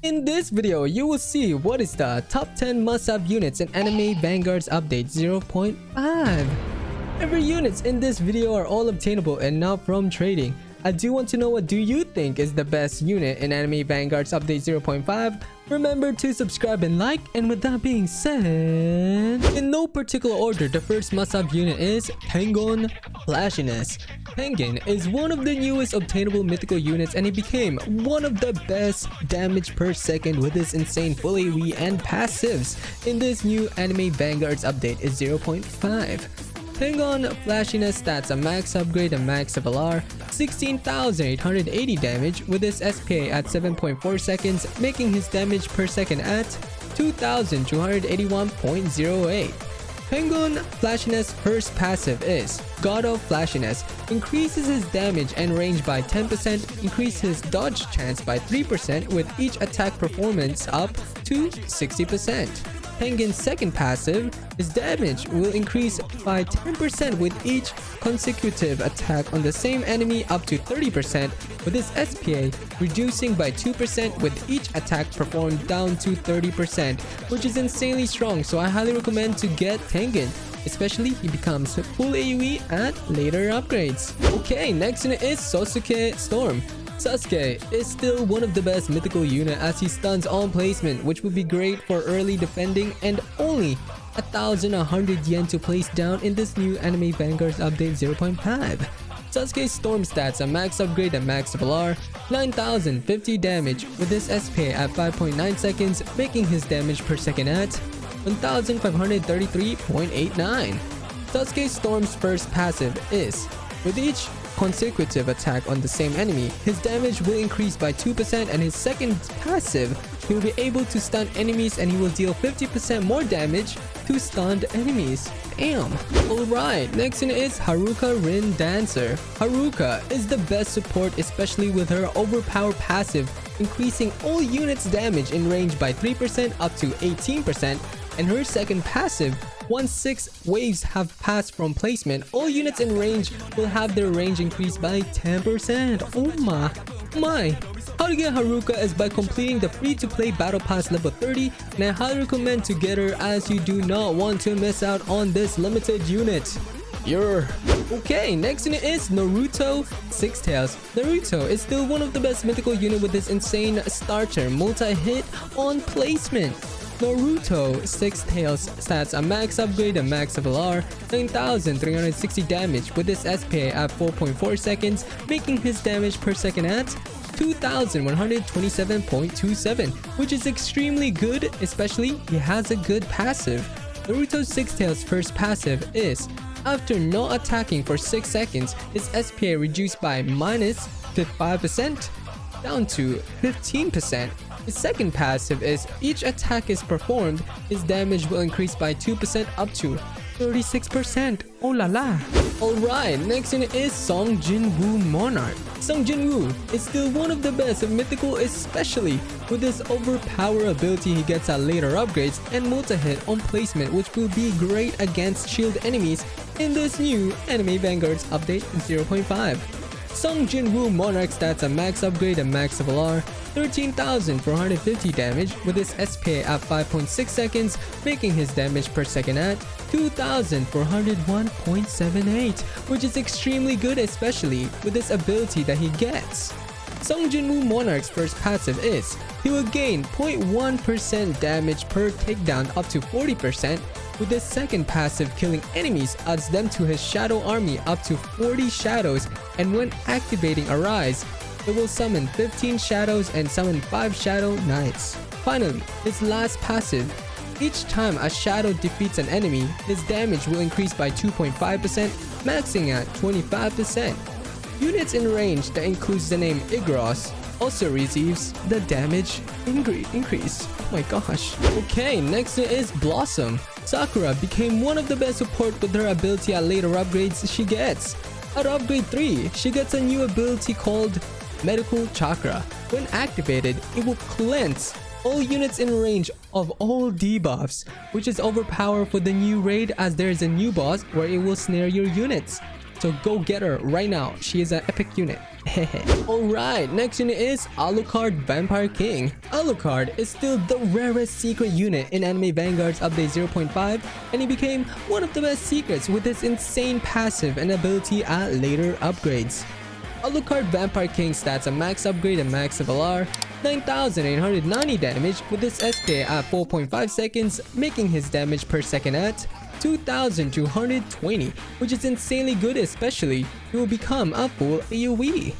In this video, you will see what is the top 10 must-have units in Anime Vanguards Update 0.5. Every units in this video are all obtainable and not from trading. I do want to know, what do you think is the best unit in Anime Vanguards Update 0.5? Remember to subscribe and like, and with that being said, in no particular order, the first must-have unit is Pengon Flashiness. Pengon is one of the newest obtainable mythical units, and he became one of the best damage per second with his insane full AoE and passives in this new Anime Vanguards update is 0.5. Pengon Flashiness stats a max upgrade and max LR, 16,880 damage with his SPA at 7.4 seconds, making his damage per second at 2,281.08. Pengon Flashiness' first passive is God of Flashiness, increases his damage and range by 10%, increases his dodge chance by 3% with each attack performance up to 60%. Pengon's second passive, his damage will increase by 10% with each consecutive attack on the same enemy up to 30%, with his SPA reducing by 2% with each attack performed down to 30%, which is insanely strong, so I highly recommend to get Pengon, especially he becomes full AoE at later upgrades. Okay, next unit is Sasuke Storm. Sasuke is still one of the best mythical unit as he stuns on placement, which would be great for early defending, and only 1,100 yen to place down in this new Anime Vanguards Update 0.5. Sasuke's Storm stats a max upgrade and max LR, 9,050 damage with his SPA at 5.9 seconds, making his damage per second at 1,533.89. Sasuke's Storm's first passive is, with each consecutive attack on the same enemy, his damage will increase by 2%, and his second passive, he will be able to stun enemies and he will deal 50% more damage to stunned enemies. Damn. Alright, next one is Haruka Rin Dancer. Haruka is the best support, especially with her overpowered passive, increasing all units damage in range by 3% up to 18%, and her second passive, once 6 waves have passed from placement, all units in range will have their range increased by 10%. Oh my. How to get Haruka is by completing the free-to-play Battle Pass level 30, and I highly recommend to get her as you do not want to miss out on this limited unit. Okay, next unit is Naruto Six Tails. Naruto is still one of the best mythical unit with his insane starter multi-hit on placement. Naruto Six Tails stats a max upgrade and max LR, 9,360 damage with his SPA at 4.4 seconds, making his damage per second at 2,127.27, which is extremely good, especially he has a good passive. Naruto Six Tails' first passive is, after not attacking for 6 seconds, his SPA reduced by minus 5% down to 15%. His second passive is, each attack is performed, his damage will increase by 2% up to 36%. Oh la la. Alright, next unit is Song Jinwoo Monarch. Song Jinwoo is still one of the best of mythical, especially with his overpower ability he gets at later upgrades and multi-hit on placement, which will be great against shield enemies in this new Anime Vanguards Update 0.5. Song Jinwoo Monarch stats a max upgrade and max LR, 13,450 damage with his SPA at 5.6 seconds, making his damage per second at 2,401.78, which is extremely good, especially with this ability that he gets. Song Jinwoo Monarch's first passive is, he will gain 0.1% damage per takedown up to 40%, with his second passive, killing enemies adds them to his shadow army up to 40 shadows, and when activating Arise, it will summon 15 shadows and summon 5 shadow knights. Finally, his last passive, each time a shadow defeats an enemy, his damage will increase by 2.5%, maxing at 25%. Units in range that includes the name Igris also receives the damage increase. Oh my gosh. Okay, next is Blossom. Sakura became one of the best support with her ability at later upgrades she gets. At upgrade 3, she gets a new ability called Medical Chakra. When activated, it will cleanse all units in range of all debuffs, which is overpowered for the new raid as there is a new boss where it will snare your units. So go get her right now. She is an epic unit. Alright, next unit is Alucard Vampire King. Alucard is still the rarest secret unit in Anime Vanguards update 0.5, and he became one of the best secrets with his insane passive and ability at later upgrades. Alucard Vampire King stats a max upgrade and max LR, 9,890 damage with his SK at 4.5 seconds, making his damage per second at 2,220, which is insanely good, especially he will become a full AoE.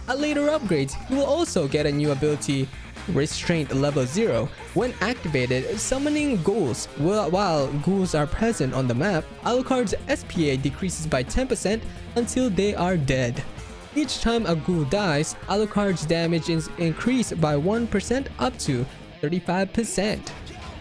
At later upgrades, he will also get a new ability, Restraint level 0. When activated, summoning ghouls. While ghouls are present on the map, Alucard's SPA decreases by 10% until they are dead. Each time a ghoul dies, Alucard's damage is increased by 1% up to 35%.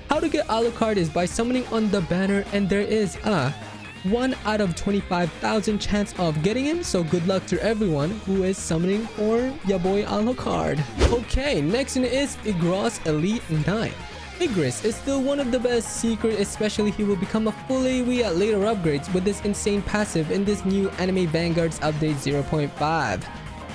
How to get Alucard is by summoning on the banner, and there is a 1 out of 25,000 chance of getting him, so good luck to everyone who is summoning for ya boy Alucard. Okay, next one is Igris Elite 9. Igris is still one of the best secret, especially he will become a full AoE at later upgrades with this insane passive in this new Anime Vanguards update 0.5.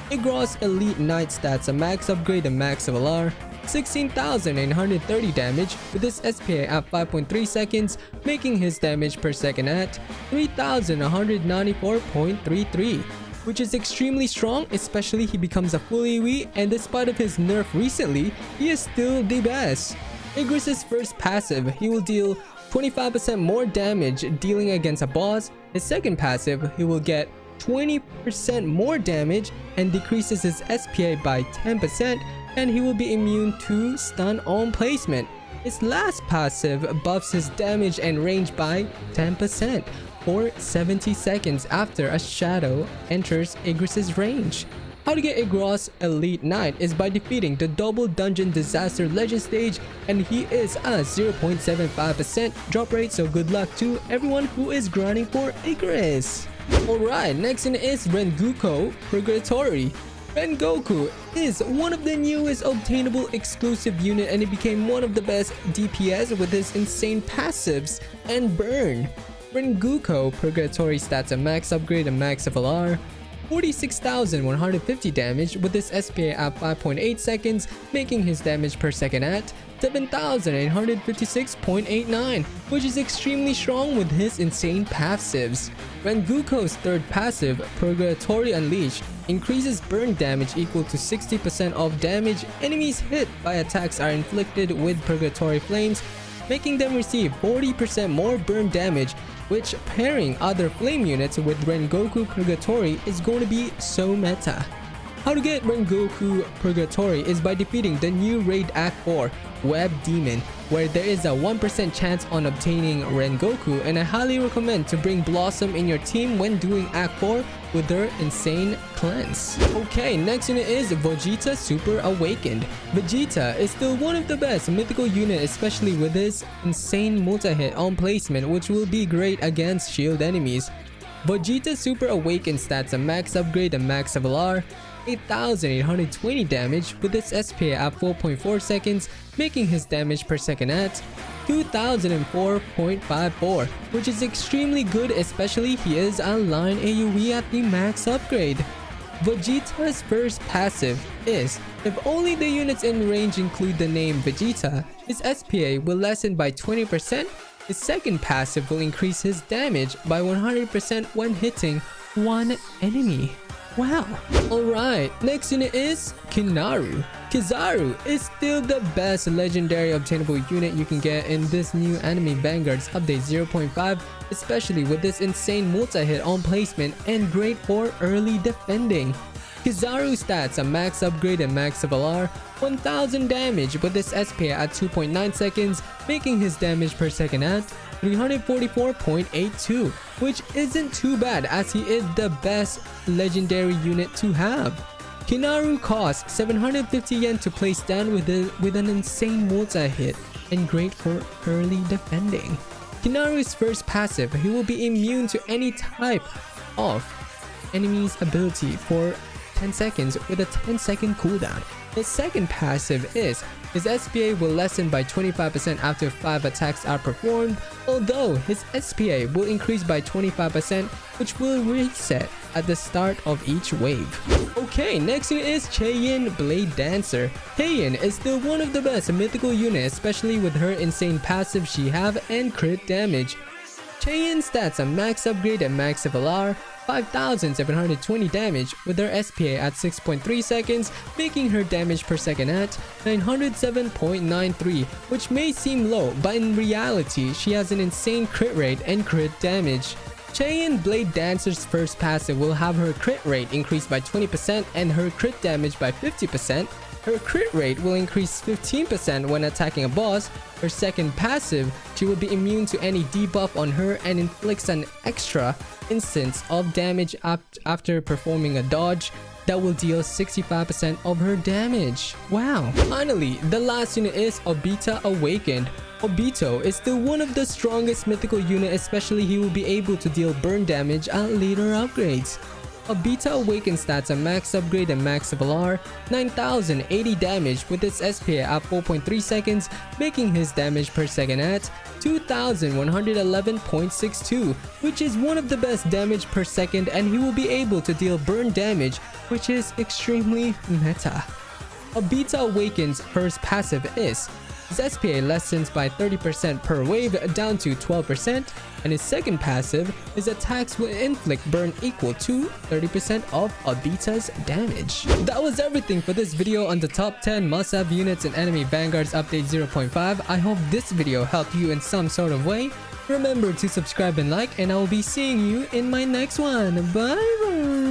Igris Elite 9 stats a max upgrade and max LR, 16,830 damage with his SPA at 5.3 seconds, making his damage per second at 3,194.33, which is extremely strong, especially he becomes a full AoE, and despite of his nerf recently, he is still the best. Igris' first passive, he will deal 25% more damage dealing against a boss. His second passive, he will get 20% more damage and decreases his SPA by 10%, and he will be immune to stun on placement. His last passive buffs his damage and range by 10% for 70 seconds after a shadow enters Igris' range. How to get Igris Elite 9 is by defeating the Double Dungeon Disaster Legend stage, and he is a 0.75% drop rate, so good luck to everyone who is grinding for Igris. Alright, next one is Rengoku Purgatory. Rengoku is one of the newest obtainable exclusive unit, and he became one of the best DPS with his insane passives and burn. Rengoku Purgatory stats a max upgrade and max LR, 46,150 damage with his SPA at 5.8 seconds, making his damage per second at 7,856.89, which is extremely strong with his insane passives. Rengoku's third passive, Purgatory Unleashed, increases burn damage equal to 60% of damage enemies hit by attacks are inflicted with Purgatory Flames, making them receive 40% more burn damage, which pairing other flame units with Rengoku Purgatory is going to be so meta. How to get Rengoku Purgatory is by defeating the new raid Act 4, Web Demon, where there is a 1% chance on obtaining Rengoku, and I highly recommend to bring Blossom in your team when doing Act 4 with their insane cleanse. Okay, next unit is Vegeta Super Awakened. Vegeta is still one of the best mythical unit, especially with his insane multi-hit on placement, which will be great against shield enemies. Vegeta Super Awakened stats a max upgrade and max LR, 8,820 damage with its SPA at 4.4 seconds, making his damage per second at 2,004.54, which is extremely good, especially he is a line AoE at the max upgrade. Vegeta's first passive is, if only the units in range include the name Vegeta, his SPA will lessen by 20%. His second passive will increase his damage by 100% when hitting one enemy. Wow. Alright, next unit is Kizaru. Kizaru is still the best legendary obtainable unit you can get in this new Anime Vanguards update 0.5, especially with this insane multi-hit on placement and great for early defending. Kizaru stats a max upgrade and max LR, 1000 damage with his SPA at 2.9 seconds, making his damage per second at 344.82, which isn't too bad as he is the best legendary unit to have. Kizaru costs 750 yen to place down with an insane multi-hit and great for early defending. Kizaru's first passive, he will be immune to any type of enemy's ability for 10 seconds with a 10-second cooldown. His second passive is His SPA will lessen by 25% after 5 attacks are performed, although his SPA will increase by 25%, which will reset at the start of each wave. Okay, next unit is Chayen Blade Dancer. Chayen is still one of the best mythical units, especially with her insane passive she have and crit damage. Chayen's stats are max upgrade and max LR, 5,720 damage with her SPA at 6.3 seconds, making her damage per second at 907.93, which may seem low, but in reality, she has an insane crit rate and crit damage. Chayen Blade Dancer's first passive will have her crit rate increase by 20% and her crit damage by 50%. Her crit rate will increase 15% when attacking a boss. Her second passive, she will be immune to any debuff on her and inflicts an extra instance of damage after performing a dodge that will deal 65% of her damage. Wow. Finally, the last unit is Obito Awakened. Obito is still one of the strongest mythical unit, especially he will be able to deal burn damage at later upgrades. Obito Awakened stats are max upgrade and max LR, 9,080 damage with its SPA at 4.3 seconds, making his damage per second at 2,111.62, which is one of the best damage per second, and he will be able to deal burn damage, which is extremely meta. Obito Awakened's first passive is his SPA lessens by 30% per wave down to 12%, and his second passive, his attacks will inflict burn equal to 30% of Obito's damage. That was everything for this video on the top 10 must-have units in Anime Vanguards Update 0.5. I hope this video helped you in some sort of way. Remember to subscribe and like, and I will be seeing you in my next one. Bye bye!